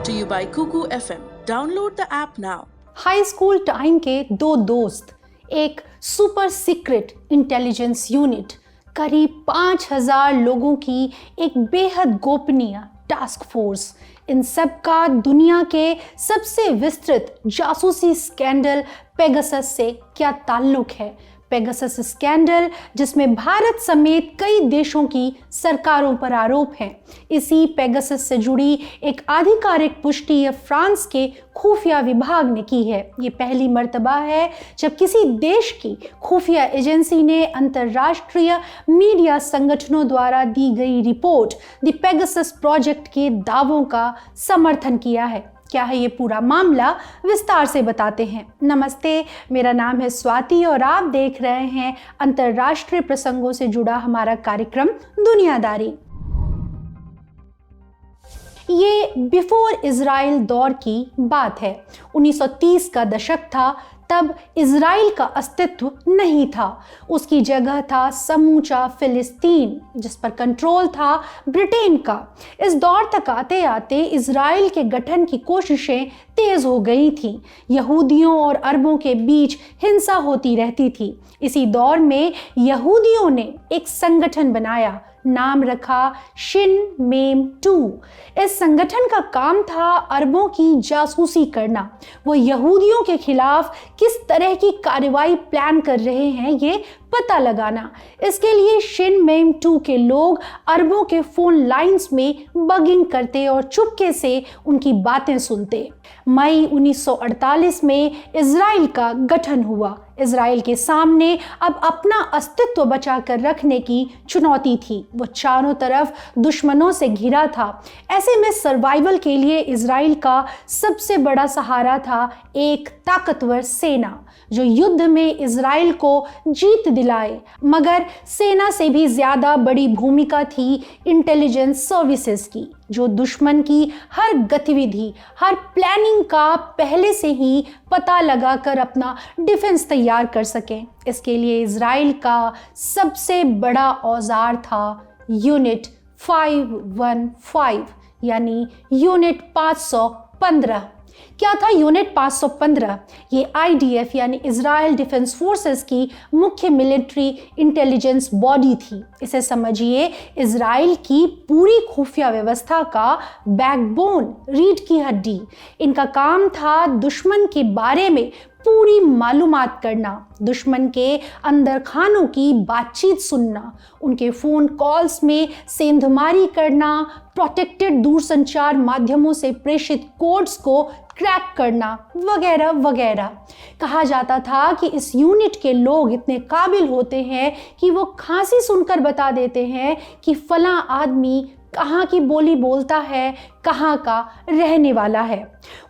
Brought to you by Kuku FM. Download the app now. High school time के दो दोस्त, एक super secret intelligence unit, करीब 5000 लोगों की एक बेहद गोपनीय टास्क फोर्स, इन सब का दुनिया के सबसे विस्तृत जासूसी स्कैंडल पेगासस से क्या ताल्लुक है। पेगासस स्कैंडल जिसमें भारत समेत कई देशों की सरकारों पर आरोप हैं। इसी पेगासस से जुड़ी एक आधिकारिक पुष्टि फ्रांस के खुफिया विभाग ने की है। ये पहली मर्तबा है जब किसी देश की खुफिया एजेंसी ने अंतर्राष्ट्रीय मीडिया संगठनों द्वारा दी गई रिपोर्ट द पेगासस प्रोजेक्ट के दावों का समर्थन किया है। क्या है ये पूरा मामला, विस्तार से बताते हैं। नमस्ते, मेरा नाम है स्वाति और आप देख रहे हैं अंतर्राष्ट्रीय प्रसंगों से जुड़ा हमारा कार्यक्रम दुनियादारी। ये बिफोर इजराइल दौर की बात है। 1930 का दशक था। तब इजराइल का अस्तित्व नहीं था, उसकी जगह था समूचा फिलिस्तीन जिस पर कंट्रोल था ब्रिटेन का। इस दौर तक आते आते इजराइल के गठन की कोशिशें तेज हो गई थीं। यहूदियों और अरबों के बीच हिंसा होती रहती थी। इसी दौर में यहूदियों ने एक संगठन बनाया, नाम रखा शिन मेम 2। इस संगठन का काम था अरबों की जासूसी करना। वो यहूदियों के खिलाफ किस तरह की कार्रवाई प्लान कर रहे हैं ये पता लगाना। इसके लिए शिन मेम 2 के लोग अरबों के फोन लाइंस में बगिंग करते और चुपके से उनकी बातें सुनते। मई 1948 में इजराइल का गठन हुआ। इजराइल के सामने अब अपना अस्तित्व बचा कर रखने की चुनौती थी। वो चारों तरफ दुश्मनों से घिरा था। ऐसे में सर्वाइवल के लिए इजराइल का सबसे बड़ा सहारा था एक ताकतवर सेना जो युद्ध में इजराइल को जीत दिलाए। मगर सेना से भी ज्यादा बड़ी भूमिका थी इंटेलिजेंस सर्विसेज की, जो दुश्मन की हर गतिविधि, हर प्लानिंग का पहले से ही पता लगाकर अपना डिफेंस तैयार कर सकें। इसके लिए इजराइल का सबसे बड़ा औजार था यूनिट 515 यानी यूनिट 515। क्या था यूनिट 515? ये IDF यानी इजराइल डिफेंस फोर्सेस की मुख्य मिलिट्री इंटेलिजेंस बॉडी थी। इसे समझिए इजराइल की पूरी खुफिया व्यवस्था का बैकबोन, रीढ़ की हड्डी। इनका काम था दुश्मन के बारे में पूरी मालूमात करना, दुश्मन के अंदर खानों की बातचीत सुनना, उनके फ़ोन कॉल्स में सेंधमारी करना, प्रोटेक्टेड दूरसंचार माध्यमों से प्रेषित कोड्स को क्रैक करना वगैरह वगैरह। कहा जाता था कि इस यूनिट के लोग इतने काबिल होते हैं कि वो खांसी सुनकर बता देते हैं कि फलां आदमी कहाँ की बोली बोलता है, कहाँ का रहने वाला है।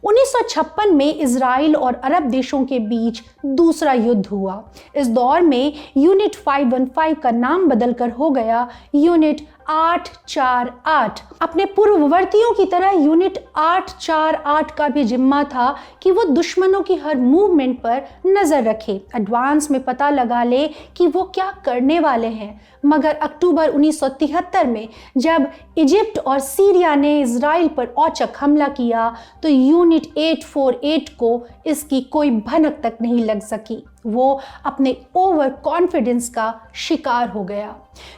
1956 में इजराइल और अरब देशों के बीच दूसरा युद्ध हुआ। इस दौर में यूनिट 515 का नाम बदलकर हो गया यूनिट 848। अपने पूर्ववर्तियों की तरह यूनिट 848 का भी जिम्मा था कि वो दुश्मनों की हर मूवमेंट पर नजर रखे, एडवांस में पता लगा ले कि वो क्या करने वाले हैं। मगर अक्टूबर 1973 में जब इजिप्ट और सीरिया ने इजराइल पर औचक हमला किया तो यूनिट 848 को इसकी कोई भनक तक नहीं लग सकी। वो अपने ओवर कॉन्फिडेंस का शिकार हो गया।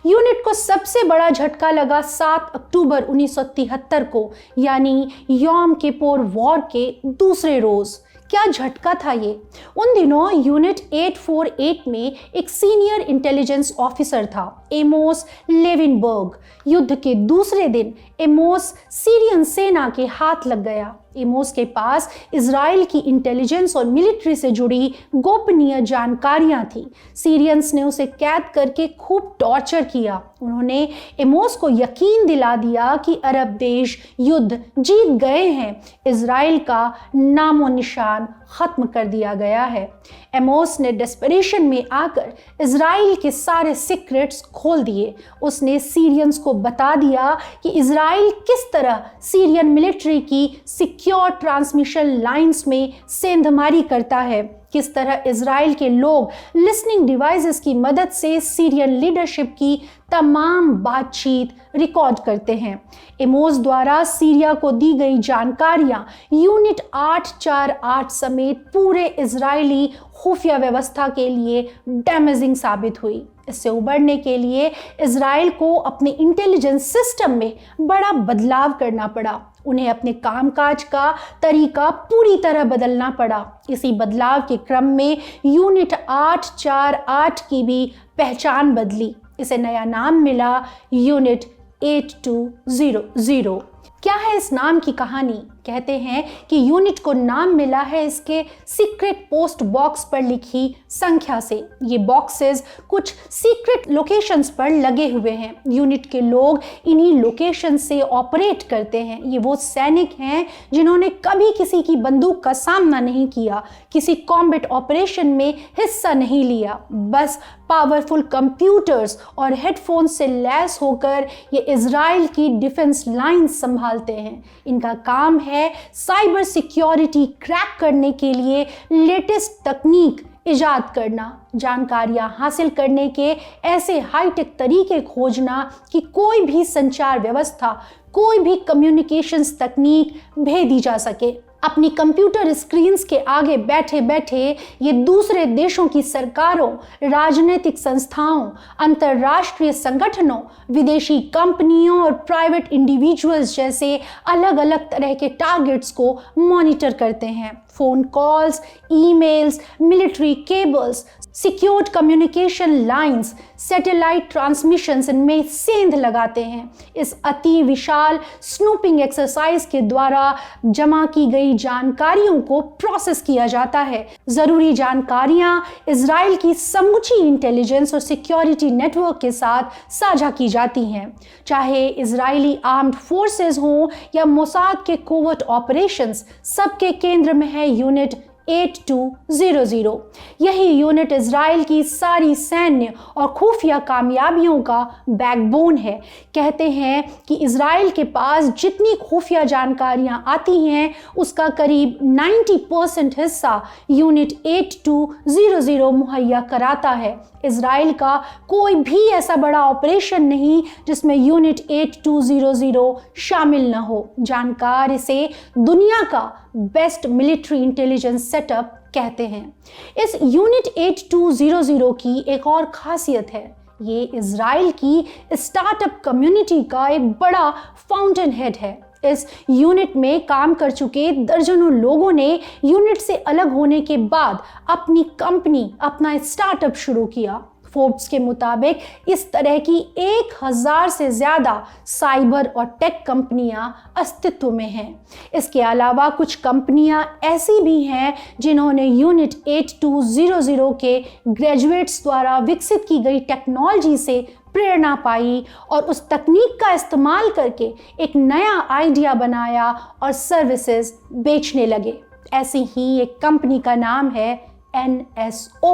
यूनिट को सबसे बड़ा झटका लगा 7 अक्टूबर 1973 को, यानी यौम किपुर वॉर के दूसरे रोज। क्या झटका था ये? उन दिनों यूनिट 848 में एक सीनियर इंटेलिजेंस ऑफिसर था, एमोस लेविनबर्ग। युद्ध के दूसरे दिन एमोस सीरियन सेना के हाथ लग गया। एमोस के पास इजराइल की इंटेलिजेंस और मिलिट्री से जुड़ी गोपनीय जानकारियां थी। सीरियंस ने उसे कैद करके खूब टॉर्चर किया। उन्होंने एमोस को यकीन दिला दिया कि अरब देश युद्ध जीत गए हैं, इजराइल का नामो निशान खत्म कर दिया गया है। एमोस ने डेस्परेशन में आकर इजराइल के सारे सीक्रेट्स खोल दिए। उसने सीरियंस को बता दिया कि इजराइल किस तरह सीरियन मिलिट्री की सिक्योर ट्रांसमिशन लाइंस में सेंधमारी करता है। किस तरह इजराइल के लोग लिसनिंग डिवाइसेस की मदद से सीरियन लीडरशिप की तमाम बातचीत रिकॉर्ड करते हैं। एमोस द्वारा सीरिया को दी गई जानकारियां यूनिट 848 समेत पूरे इजरायली खुफिया व्यवस्था के लिए डैमेजिंग साबित हुई। इससे उबरने के लिए इजराइल को अपने इंटेलिजेंस सिस्टम में बड़ा बदलाव करना पड़ा। उन्हें अपने कामकाज का तरीका पूरी तरह बदलना पड़ा। इसी बदलाव के क्रम में यूनिट 848 की भी पहचान बदली। इसे नया नाम मिला यूनिट 8200। क्या है इस नाम की कहानी? कहते हैं कि यूनिट को नाम मिला है इसके सीक्रेट पोस्ट बॉक्स पर लिखी संख्या से। ये बॉक्सेस कुछ सीक्रेट लोकेशंस पर लगे हुए हैं। यूनिट के लोग इन्हीं लोकेशन से ऑपरेट करते हैं। ये वो सैनिक हैं जिन्होंने कभी किसी की बंदूक का सामना नहीं किया, किसी कॉम्बैट ऑपरेशन में हिस्सा नहीं लिया, बस पावरफुल कंप्यूटर्स और हेडफोन्स से लैस होकर ये इजराइल की डिफेंस लाइंस संभालते हैं। इनका काम है साइबर सिक्योरिटी क्रैक करने के लिए लेटेस्ट तकनीक इजाद करना, जानकारियां हासिल करने के ऐसे हाईटेक तरीके खोजना कि कोई भी संचार व्यवस्था, कोई भी कम्युनिकेशंस तकनीक भेदी जा सके। अपनी कंप्यूटर स्क्रीन्स के आगे बैठे बैठे ये दूसरे देशों की सरकारों, राजनीतिक संस्थाओं, अंतर्राष्ट्रीय संगठनों, विदेशी कंपनियों और प्राइवेट इंडिविजुअल्स जैसे अलग अलग तरह के टारगेट्स को मॉनिटर करते हैं। Phone calls, emails, military cables, secured communication lines, satellite transmissions इनमें सेंध लगाते हैं। इस अति विशाल स्नूपिंग एक्सरसाइज के द्वारा जमा की गई जानकारियों को प्रोसेस किया जाता है। जरूरी जानकारियां इजराइल की समूची इंटेलिजेंस और सिक्योरिटी नेटवर्क के साथ साझा की जाती हैं। चाहे इजरायली आर्म्ड फोर्सेस हों या मोसाद के कोवर्ट ऑपरेशंस, सबके केंद्र में है यूनिट 8200। यही यूनिट इजराइल की सारी सैन्य और खुफिया कामयाबियों का बैकबोन है। कहते हैं कि इजराइल के पास जितनी खुफिया जानकारियां आती हैं उसका करीब 90% हिस्सा यूनिट 8200 मुहैया कराता है। इजराइल का कोई भी ऐसा बड़ा ऑपरेशन नहीं जिसमें यूनिट 8200 शामिल न हो। जानकार इसे दुनिया का बेस्ट मिलिट्री इंटेलिजेंस सेटअप कहते हैं। इस यूनिट 8200 की एक और खासियत है, ये इजराइल की स्टार्टअप कम्युनिटी का एक बड़ा फाउंटेन हेड है। इस यूनिट में काम कर चुके दर्जनों लोगों ने यूनिट से अलग होने के बाद अपनी कंपनी, अपना स्टार्टअप शुरू किया। फोर्ब्स के मुताबिक इस तरह की 1000 से ज़्यादा साइबर और टेक कंपनियां अस्तित्व में हैं। इसके अलावा कुछ कंपनियां ऐसी भी हैं जिन्होंने यूनिट 8200 के ग्रेजुएट्स द्वारा विकसित की गई टेक्नोलॉजी से प्रेरणा पाई और उस तकनीक का इस्तेमाल करके एक नया आइडिया बनाया और सर्विसेज बेचने लगे। ऐसी ही एक कंपनी का नाम है NSO।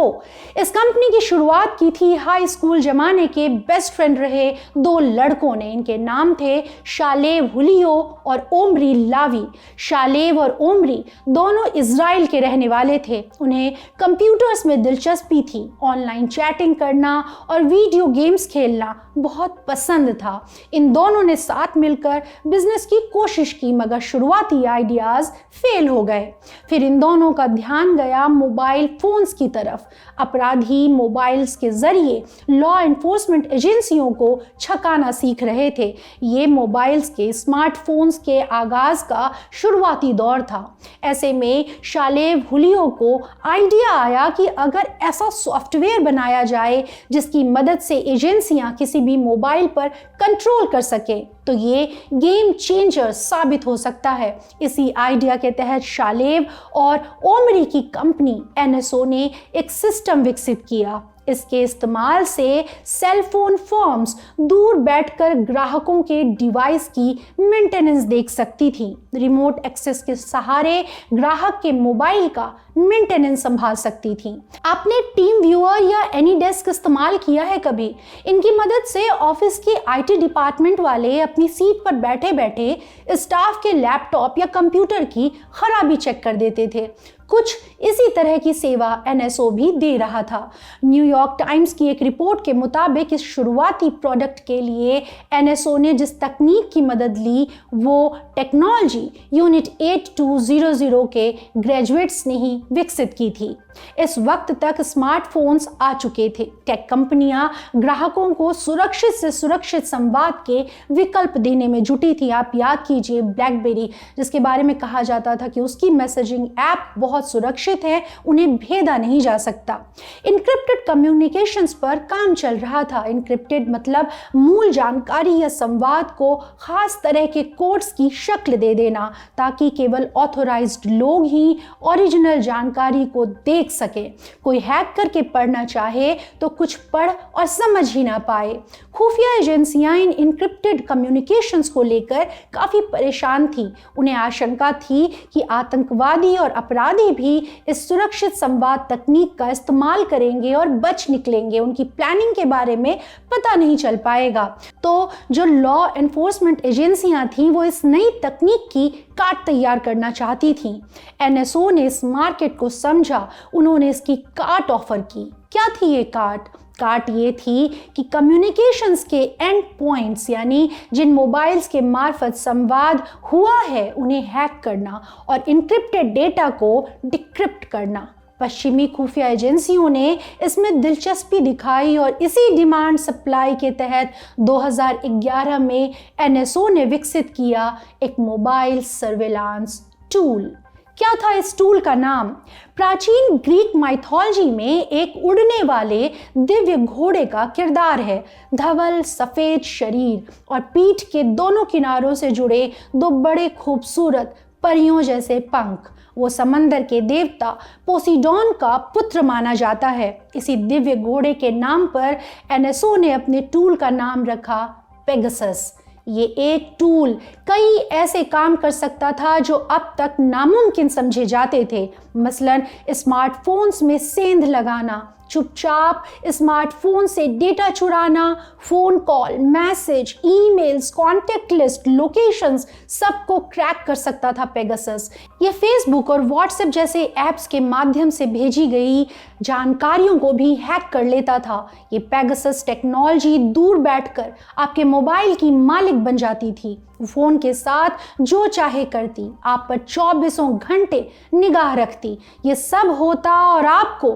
इस कंपनी की शुरुआत की थी हाई स्कूल जमाने के बेस्ट फ्रेंड रहे दो लड़कों ने। इनके नाम थे शालेव हुलियो और ओमरी लावी। शालेव और ओमरी दोनों इजराइल के रहने वाले थे। उन्हें कंप्यूटर्स में दिलचस्पी थी। ऑनलाइन चैटिंग करना और वीडियो गेम्स खेलना बहुत पसंद था। इन दोनों ने साथ मिलकर बिजनेस की कोशिश की, मगर शुरुआती आइडियाज फेल हो गए। फिर इन दोनों का ध्यान गया मोबाइल फोन्स की तरफ। अपराधी मोबाइल्स के जरिए लॉ एनफोर्समेंट एजेंसियों को छकाना सीख रहे थे। ये मोबाइल्स के स्मार्टफोन्स के आगाज का शुरुआती दौर था। ऐसे में शालेव हुलियो को आइडिया आया कि अगर ऐसा सॉफ्टवेयर बनाया जाए जिसकी मदद से एजेंसियां किसी भी मोबाइल पर कंट्रोल कर सके तो ये गेम चेंजर साबित हो सकता है। इसी आइडिया के तहत शालेव और ओमरी की कंपनी NSO ने एक सिस्टम विकसित किया। इसके इस्तेमाल से सेलफोन फर्म्स दूर बैठकर ग्राहकों के डिवाइस की मेंटेनेंस देख सकती थी। रिमोट एक्सेस के सहारे ग्राहक के मोबाइल का मेंटेनेंस संभाल सकती थी। आपने टीम व्यूअर या एनीडेस्क इस्तेमाल किया है कभी? इनकी मदद से ऑफिस के आईटी डिपार्टमेंट वाले अपनी सीट पर बैठे बैठे स्टाफ के लैपटॉप या कंप्यूटर की खराबी चेक कर देते थे। कुछ इसी तरह की सेवा एनएसओ भी दे रहा था। न्यूयॉर्क टाइम्स की एक रिपोर्ट के मुताबिक इस शुरुआती प्रोडक्ट के लिए एनएसओ ने जिस तकनीक की मदद ली वो टेक्नोलॉजी यूनिट 8200 के ग्रेजुएट्स ने ही विकसित की थी। इस वक्त तक स्मार्टफोन्स आ चुके थे। टेक कंपनियां ग्राहकों को सुरक्षित से सुरक्षित संवाद के विकल्प देने में जुटी थी। आप याद कीजिए ब्लैकबेरी, जिसके बारे में कहा जाता था कि उसकी मैसेजिंग ऐप बहुत सुरक्षित है, उन्हें भेदा नहीं जा सकता। इनक्रिप्टेड कम्युनिकेशंस पर काम चल रहा था। इनक्रिप्टेड मतलब मूल जानकारी या संवाद को खास तरह के कोड्स की शक्ल दे देना, ताकि केवल ऑथोराइज्ड लोग ही ओरिजिनल जानकारी को देख सके। कोई हैक करके पढ़ना चाहे तो कुछ पढ़ और समझ ही ना पाए। खुफिया एजेंसियां इन इनक्रिप्टेड कम्युनिकेशंस को लेकर काफी परेशान थी। उन्हें आशंका थी कि आतंकवादी और अपराधी भी इस सुरक्षित संवाद तकनीक का इस्तेमाल करेंगे और बच निकलेंगे। उनकी प्लानिंग के बारे में पता नहीं चल पाएगा। तो जो लॉ एनफोर्समेंट एजेंसियां थीं वो इस नई तकनीक की कार्ड तैयार करना चाहती थीं। एनएसओ ने इस मार्केट को समझा। उन्होंने इसकी कार्ड ऑफर की। क्या थी ये कार्ड? कार्ड ये थी कि कम्युनिकेशंस के एंड पॉइंट्स, यानी जिन मोबाइल्स के मार्फत संवाद हुआ है, उन्हें हैक करना और इनक्रिप्टेड डेटा को डिक्रिप्ट करना। पश्चिमी खुफिया एजेंसियों ने इसमें दिलचस्पी दिखाई और इसी डिमांड सप्लाई के तहत 2011 में एनएसओ ने विकसित किया एक मोबाइल सर्वेलांस टूल। क्या था इस टूल का नाम? प्राचीन ग्रीक माइथोलॉजी में एक उड़ने वाले दिव्य घोड़े का किरदार है। धवल सफेद शरीर और पीठ के दोनों किनारों से जुड़े दो बड़े खूबसूरत परियों जैसे पंख। वो समंदर के देवता पोसीडोन का पुत्र माना जाता है। इसी दिव्य घोड़े के नाम पर एनएसओ ने अपने टूल का नाम रखा पेगासस। ये एक टूल कई ऐसे काम कर सकता था जो अब तक नामुमकिन समझे जाते थे। मसलन स्मार्टफोन्स में सेंध लगाना, चुपचाप स्मार्टफोन से डेटा चुराना, phone call, message, emails, contact list, locations, सबको क्रैक कर सकता था पेगासस। ये फेसबुक और व्हाट्सएप जैसे ऐप्स के माध्यम से भेजी गई जानकारियों को भी हैक कर लेता था। ये पेगासस टेक्नोलॉजी दूर बैठकर आपके मोबाइल की मालिक बन जाती थी। फोन के साथ जो चाहे करती, आप पर 24 घंटे निगाह रखती। ये सब होता और आपको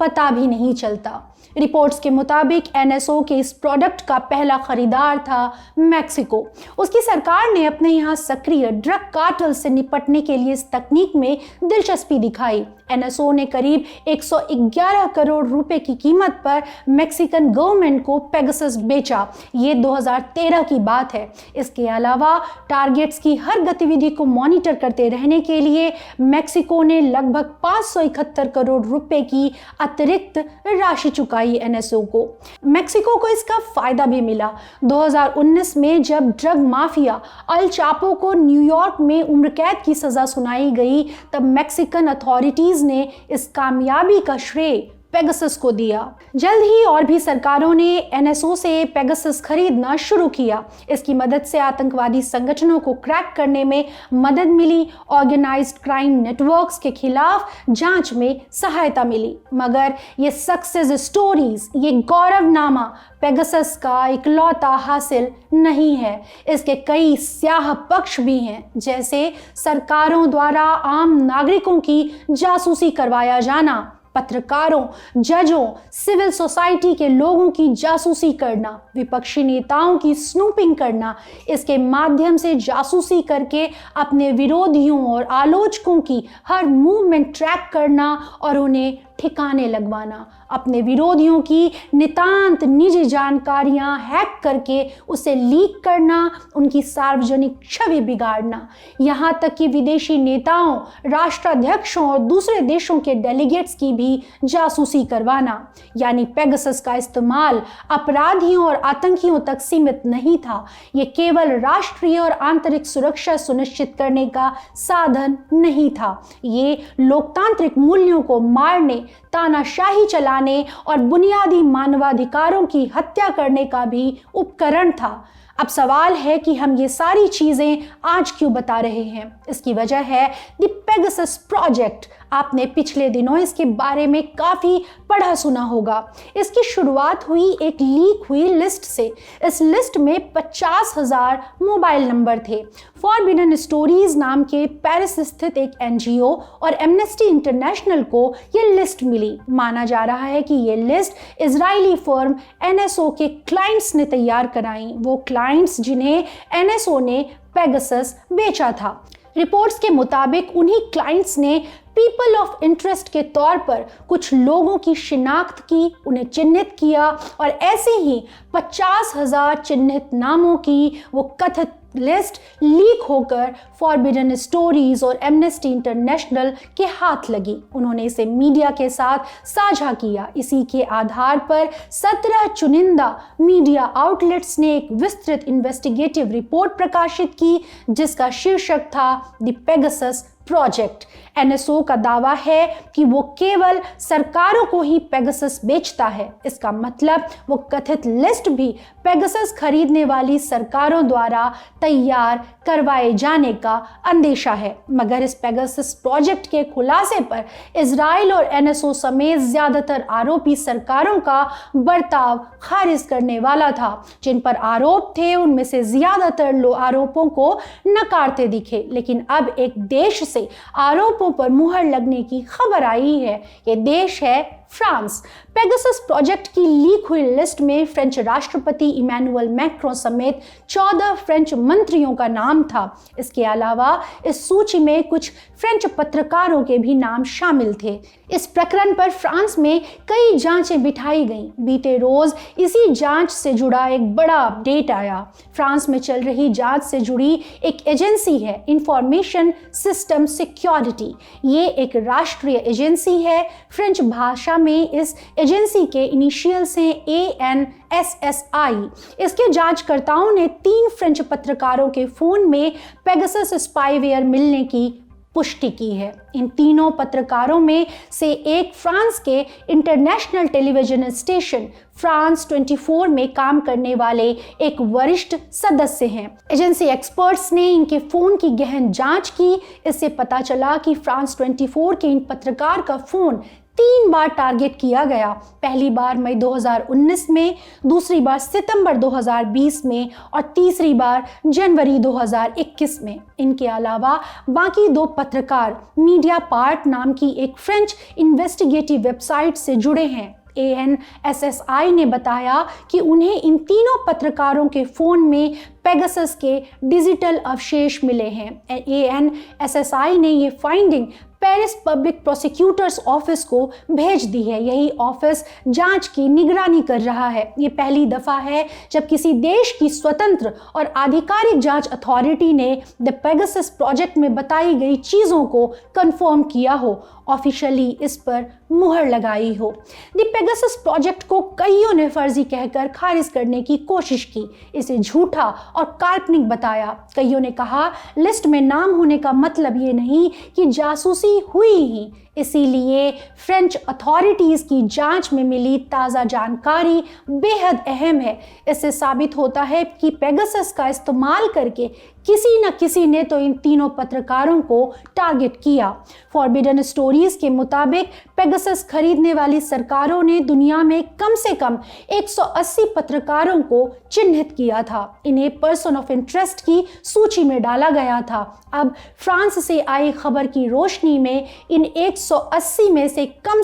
पता भी नहीं चलता। रिपोर्ट्स के मुताबिक एनएसओ के इस प्रोडक्ट का पहला खरीदार था मैक्सिको। उसकी सरकार ने अपने यहाँ सक्रिय ड्रग कार्टेल से निपटने के लिए इस तकनीक में दिलचस्पी दिखाई। एनएसओ ने करीब 111 करोड़ रुपए की कीमत पर मैक्सिकन गवर्नमेंट को पेगासस बेचा। ये 2013 की बात है। इसके अलावा टारगेट्स की हर गतिविधि को मॉनिटर करते रहने के लिए मैक्सिको ने लगभग 571 करोड़ रुपए की अतिरिक्त राशि चुकाई एनएसओ को। मैक्सिको को इसका फायदा भी मिला। 2019 में जब ड्रग माफिया अल चापो को न्यूयॉर्क में उम्र कैद की सजा सुनाई गई, तब मैक्सिकन अथॉरिटीज ने इस कामयाबी का श्रेय पेगासस को दिया। जल्द ही और भी सरकारों ने एनएसओ से पेगासस खरीदना शुरू किया। इसकी मदद से आतंकवादी संगठनों को क्रैक करने में मदद मिली। ऑर्गेनाइज्ड क्राइम नेटवर्क्स के खिलाफ जांच में सहायता मिली। मगर ये सक्सेस स्टोरीज, ये गौरवनामा पेगासस का इकलौता हासिल नहीं है। इसके कई स्याह पक्ष भी हैं, जैसे सरकारों द्वारा आम नागरिकों की जासूसी करवाया जाना, पत्रकारों, जजों, सिविल सोसाइटी के लोगों की जासूसी करना, विपक्षी नेताओं की स्नूपिंग करना, इसके माध्यम से जासूसी करके अपने विरोधियों और आलोचकों की हर मूवमेंट ट्रैक करना और उन्हें ठिकाने लगवाना, अपने विरोधियों की नितांत निजी जानकारियां हैक करके उसे लीक करना, उनकी सार्वजनिक छवि बिगाड़ना, यहाँ तक कि विदेशी नेताओं, राष्ट्राध्यक्षों और दूसरे देशों के डेलीगेट्स की भी जासूसी करवाना। यानी पेगासस का इस्तेमाल अपराधियों और आतंकियों तक सीमित नहीं था, ये केवल राष्ट्रीय और आंतरिक सुरक्षा सुनिश्चित करने का साधन नहीं था, ये लोकतांत्रिक मूल्यों को मारने, तानाशाही चलाने और बुनियादी मानवाधिकारों की हत्या करने का भी उपकरण था। अब सवाल है कि हम ये सारी चीजें आज क्यों बता रहे हैं। इसकी वजह है द पेगासस प्रोजेक्ट। आपने पिछले दिनों इसके बारे में काफी पढ़ा सुना होगा। इसकी शुरुआत हुई एक लीक हुई लिस्ट से। इस लिस्ट में 50,000 मोबाइल नंबर थे। फॉरबिडन स्टोरीज नाम के पेरिस स्थित एक एनजीओ और एमनेस्टी इंटरनेशनल को ये लिस्ट मिली। माना जा रहा है कि ये लिस्ट इजरायली फर्म एनएसओ के क्लाइंट्स ने तैयार कराई, वो क्लाइंट्स जिन्हें एनएसओ ने पेगासस बेचा था। रिपोर्ट्स के मुताबिक उन्हीं क्लाइंट्स ने पीपल ऑफ इंटरेस्ट के तौर पर कुछ लोगों की शिनाख्त की, उन्हें चिन्हित किया और ऐसे ही 50,000 चिन्हित नामों की वो कथित लिस्ट लीक होकर फॉरबिडन स्टोरीज और एमनेस्टी इंटरनेशनल के हाथ लगी। उन्होंने इसे मीडिया के साथ साझा किया। इसी के आधार पर 17 चुनिंदा मीडिया आउटलेट्स ने एक विस्तृत इन्वेस्टिगेटिव रिपोर्ट प्रकाशित की, जिसका शीर्षक था द पेगासस प्रोजेक्ट। एनएसओ का दावा है कि वो केवल सरकारों को ही पेगासस बेचता है। इसका मतलब वो कथित लिस्ट भी पेगासस खरीदने वाली सरकारों द्वारा तैयार करवाए जाने का अंदेशा है। मगर इस पेगासस प्रोजेक्ट के खुलासे पर इजराइल और एनएसओ समेत ज्यादातर आरोपी सरकारों का बर्ताव खारिज करने वाला था। जिन पर आरोप थे उनमें से ज्यादातर आरोपों को नकारते दिखे। लेकिन अब एक देश से आरोपों पर मुहर लगने की खबर आई है। ये देश है फ्रांस। पेगासस प्रोजेक्ट की लीक हुई लिस्ट में फ्रेंच राष्ट्रपति इमैनुअल मैक्रों समेत 14 फ्रेंच मंत्रियों का नाम था। इसके अलावा इस सूची में कुछ फ्रेंच पत्रकारों के भी नाम शामिल थे। इस प्रकरण पर फ्रांस में कई जांचें बिठाई गईं। बीते रोज इसी जांच से जुड़ा एक बड़ा अपडेट आया। फ्रांस में चल रही जांच से जुड़ी एक एजेंसी है इंफॉर्मेशन सिस्टम सिक्योरिटी। ये एक राष्ट्रीय एजेंसी है। फ्रेंच भाषा में इस एजेंसी के इनिशियल्स हैं ANSSI। इसके जांचकर्ताओं ने 3 फ्रेंच पत्रकारों के फोन में पेगासस स्पाईवेयर मिलने की पुष्टि की है। इन तीनों पत्रकारों में से एक फ्रांस के इंटरनेशनल टेलीविजन स्टेशन फ्रांस 24 में काम करने वाले एक वरिष्ठ सदस्य हैं। एजेंसी एक्सपर्ट्स ने इनके फोन की गहन जांच की। इससे पता चला कि फ्रांस 24 के इन पत्रकार का फोन 3 बार टारगेट किया गया। पहली बार मई 2019 में, दूसरी बार सितंबर 2020 में और तीसरी बार जनवरी 2021 में। इनके अलावा बाकी 2 पत्रकार मीडिया पार्ट नाम की एक फ्रेंच इन्वेस्टिगेटिव वेबसाइट से जुड़े हैं। ANSSI ने बताया कि उन्हें इन तीनों पत्रकारों के फोन में पेगासस के डिजिटल अवशेष मिले हैं। ANSSI ने ये finding Paris public prosecutors office को भेज दी है। यही ऑफिस जांच की निगरानी कर रहा है। ये पहली दफा है जब किसी देश की स्वतंत्र और आधिकारिक जांच अथॉरिटी ने द पेगासस प्रोजेक्ट में बताई गई चीजों को कंफर्म किया हो, ऑफिशियली इस पर मुहर लगाई हो। द पेगासस प्रोजेक्ट को कईयों ने फर्जी कहकर खारिज करने की कोशिश की, इसे झूठा और काल्पनिक बताया। कईयों ने कहा लिस्ट में नाम होने का मतलब ये नहीं कि जासूसी हुई ही। इसीलिए फ्रेंच अथॉरिटीज की जांच में मिली ताज़ा जानकारी बेहद अहम है। इससे साबित होता है कि पेगासस का इस्तेमाल करके किसी न किसी ने तो इन तीनों पत्रकारों को टारगेट किया। फॉरबिडन स्टोरीज के मुताबिक पेगासस खरीदने वाली सरकारों ने दुनिया में कम से कम 180 पत्रकारों को चिन्हित किया था। इन्हें पर्सन ऑफ इंटरेस्ट की सूची में डाला गया था। अब फ्रांस से आई खबर की रोशनी में इन 180 में से कम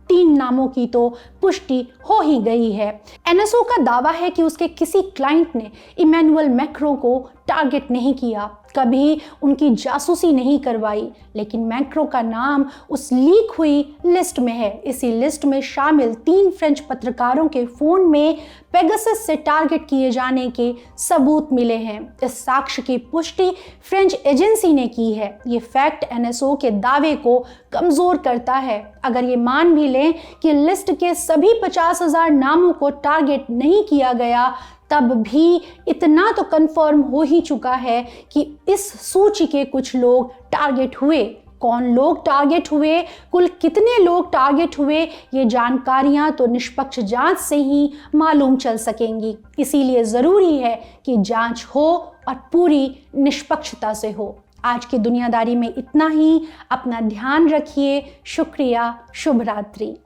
3 नामों की तो पुष्टि हो ही गई है। एनएसओ का दावा है कि उसके किसी क्लाइंट ने इमैनुअल मैक्रों को टारगेट नहीं किया। कभी उनकी जासूसी नहीं करवाई, लेकिन मैक्रो का नाम उस लीक हुई लिस्ट में है। इसी लिस्ट में शामिल 3 फ्रेंच पत्रकारों के फ़ोन में पेगासस से टारगेट किए जाने के सबूत मिले हैं। इस साक्ष्य की पुष्टि फ्रेंच एजेंसी ने की है। ये फैक्ट एनएसओ के दावे को कमज़ोर करता है। अगर ये मान भी लें कि लिस्ट के सभी 50,000 नामों को टारगेट नहीं किया गया, तब भी इतना तो कंफर्म हो ही चुका है कि इस सूची के कुछ लोग टारगेट हुए। कौन लोग टारगेट हुए, कुल कितने लोग टारगेट हुए, ये जानकारियां तो निष्पक्ष जांच से ही मालूम चल सकेंगी। इसीलिए ज़रूरी है कि जांच हो और पूरी निष्पक्षता से हो। आज की दुनियादारी में इतना ही। अपना ध्यान रखिए। शुक्रिया। शुभ रात्रि।